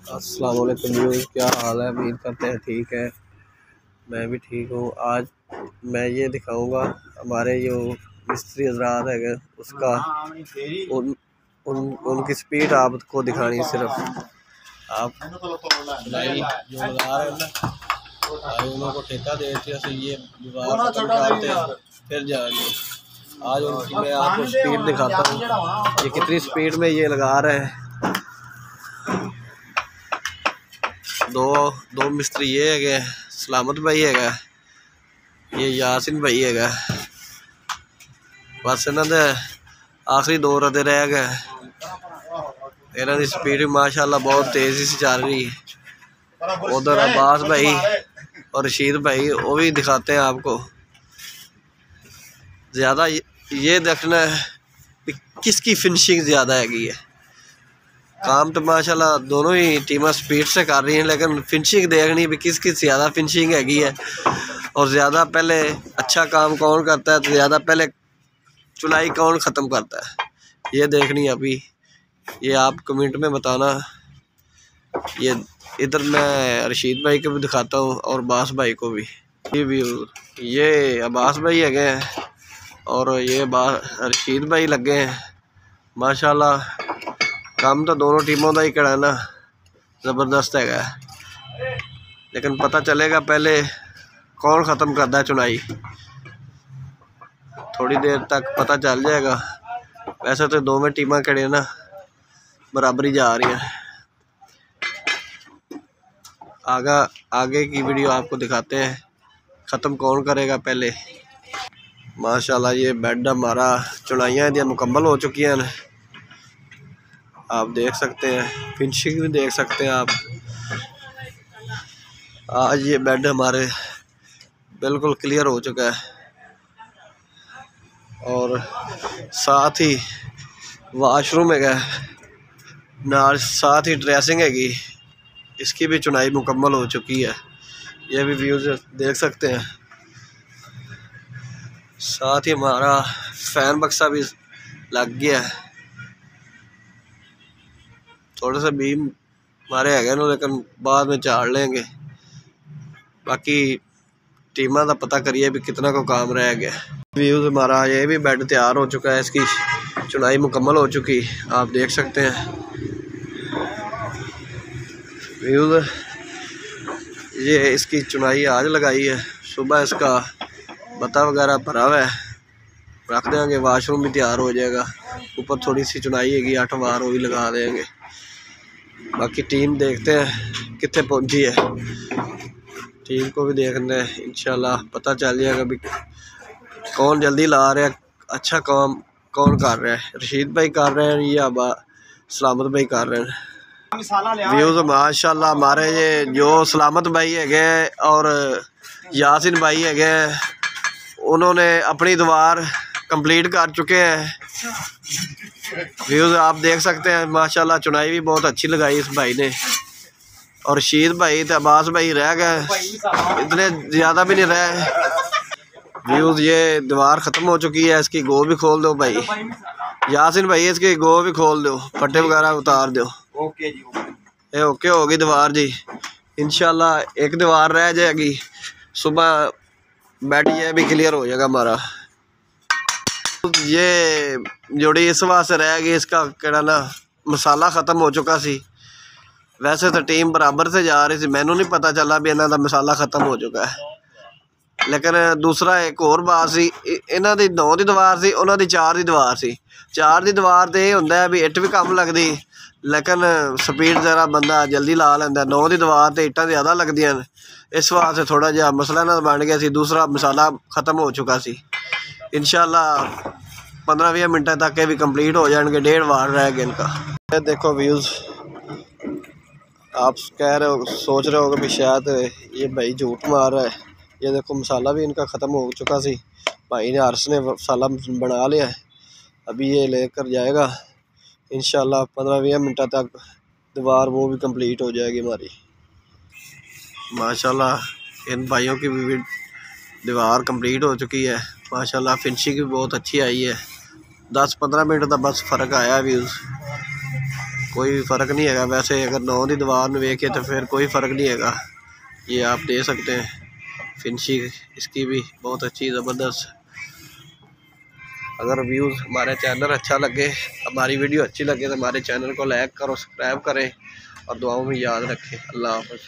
अस्सलाम वालेकुम व्यूअर्स, क्या हाल है? उम्मीद करते हैं ठीक है। मैं भी ठीक हूँ। आज मैं ये दिखाऊंगा हमारे जो मिस्त्री हजरात है उसका उनकी स्पीड आपको दिखानी। सिर्फ आप सिलाई जो लगा रहे हैं ना, उन्हों को ठेका देते हैं, ये दीवार करते हैं फिर जाएंगे। आज उनकी मैं आपको स्पीड दिखाता हूँ, ये कितनी स्पीड में ये लगा रहे हैं। दो मिस्त्री ये है, सलामत भाई है, ये यासिन भाई है। बस इन्हों के आखिरी दो रदे रह गए। इन्हों की स्पीड माशाल्लाह बहुत तेज़ी से चल रही है। उधर अब्बास भाई और रशीद भाई वो भी दिखाते हैं आपको। ज़्यादा ये देखना है कि किसकी फिनिशिंग ज़्यादा हैगी है। काम तो माशाल्लाह दोनों ही टीमें स्पीड से कर रही हैं, लेकिन फिनिशिंग देखनी भी किसकी ज़्यादा फिनिशिंग हैगी है और ज़्यादा पहले अच्छा काम कौन करता है, तो ज़्यादा पहले चुनाई कौन ख़त्म करता है, ये देखनी है अभी। ये आप कमेंट में बताना। ये इधर मैं रशीद भाई को भी दिखाता हूँ और अब्बास भाई को भी। ये अब्बास भाई है और ये रशीद भाई लगे हैं। माशाल्लाह काम तो दोनों टीमों का ही कराना ज़बरदस्त है, लेकिन पता चलेगा पहले कौन ख़त्म करता है चुनाई। थोड़ी देर तक पता चल जाएगा। वैसे तो दोनों टीमें खड़े ना बराबरी जा रही हैं। आगे की वीडियो आपको दिखाते हैं ख़त्म कौन करेगा पहले। माशाल्लाह ये बेड हमारा चुनाइयाँ दी मुकम्मल हो चुकी हैं, आप देख सकते हैं। फिनिशिंग भी देख सकते हैं आप। आज ये बेड हमारे बिल्कुल क्लियर हो चुका है और साथ ही वाशरूम है नाल, साथ ही ड्रेसिंग हैगी, इसकी भी चुनाई मुकम्मल हो चुकी है। ये भी व्यूज़ देख सकते हैं। साथ ही हमारा फ़ैन बक्सा भी लग गया है। थोड़े से बीम हमारे है ना, लेकिन बाद में झाड़ लेंगे। बाकी टीमां का पता करिए भी कितना को काम रह गया। व्यूज़ हमारा ये भी बेड तैयार हो चुका है, इसकी चुनाई मुकम्मल हो चुकी, आप देख सकते हैं। व्यूज़ ये इसकी चुनाई आज लगाई है। सुबह इसका बता वगैरह भरा हुआ है, रख देंगे। वाशरूम भी तैयार हो जाएगा। ऊपर थोड़ी सी चुनाई हैगी, 8 बार वो भी लगा देंगे। बाकी टीम देखते हैं कितने पहुंची है। टीम को भी देखना है, इंशाल्लाह पता चल जाएगा भी कौन जल्दी ला रहा है, अच्छा काम कौन कर रहा है। रशीद भाई कर रहे हैं या सलामत भाई कर रहे हैं। व्यूज़ माशाल्लाह हमारे ये जो सलामत भाई है और यासिन भाई है, उन्होंने अपनी दीवार कंप्लीट कर चुके हैं। व्यूज़ आप देख सकते हैं। माशाल्लाह चुनाई भी बहुत अच्छी लगाई इस भाई ने। और रशीद भाई तो अब्बास भाई रह गए, इतने ज़्यादा भी नहीं रहे। व्यूज़ ये दीवार ख़त्म हो चुकी है, इसकी गो भी खोल दो भाई। यासिन भाई इसकी गो भी खोल दो, पट्टे वगैरह उतार दो। ओके जी, ये ओके होगी दीवार जी। इंशाल्लाह एक दीवार रह जाएगी, सुबह बेड ये भी क्लियर हो जाएगा हमारा। ये जोड़ी इस वास्ते रह गई, इसका केड़ा ना मसाला ख़त्म हो चुका सी। वैसे तो टीम बराबर से जा रही थी, मैनू नहीं पता चला भी इन्हों का मसाला ख़त्म हो चुका है। लेकिन दूसरा एक और बात सी, इन्हों की 9 की दीवार सी, उन्होंने 4 की दीवार सी। 4 की दीवार तो ये होंगे भी इट भी कम लगती, लेकिन स्पीड ज़रा बंदा जल्दी ला लेंदा। 9 की दीवार तो इट्टां ज़्यादा लगदियां ने, इस वास्ते थोड़ा जिहा मसला इन्हां दा बन गया सी। दूसरा मसाला ख़त्म हो चुका सी। इंशाल्लाह 15-20 मिनट तक ये भी कंप्लीट हो जाएंगे। 1.5 वार रह गए इनका। ये देखो व्यूज़, आप कह रहे हो, सोच रहे हो कि शायद ये भाई झूठ मार रहा है। ये देखो मसाला भी इनका ख़त्म हो चुका सी। भाई ने हर्ष ने मसाला बना लिया है, अभी ये लेकर जाएगा। इंशाल्लाह 15-20 मिनट तक दीवार वो भी कंप्लीट हो जाएगी हमारी। माशाल्लाह इन भाइयों की भी दीवार कंप्लीट हो चुकी है। माशाल्लाह फिनिशिंग भी बहुत अच्छी आई है। 10-15 मिनट का बस फ़र्क आया व्यूज़, कोई फ़र्क नहीं है। वैसे अगर 9 की दीवार में वेखे तो फिर कोई फ़र्क नहीं है। ये आप दे सकते हैं। फिनिशिंग इसकी भी बहुत अच्छी ज़बरदस्त। अगर व्यूज़ हमारे चैनल अच्छा लगे, हमारी वीडियो अच्छी लगे तो हमारे चैनल को लाइक करो, सब्सक्राइब करें और दुआओं में याद रखें। अल्लाह हाफ़िज़।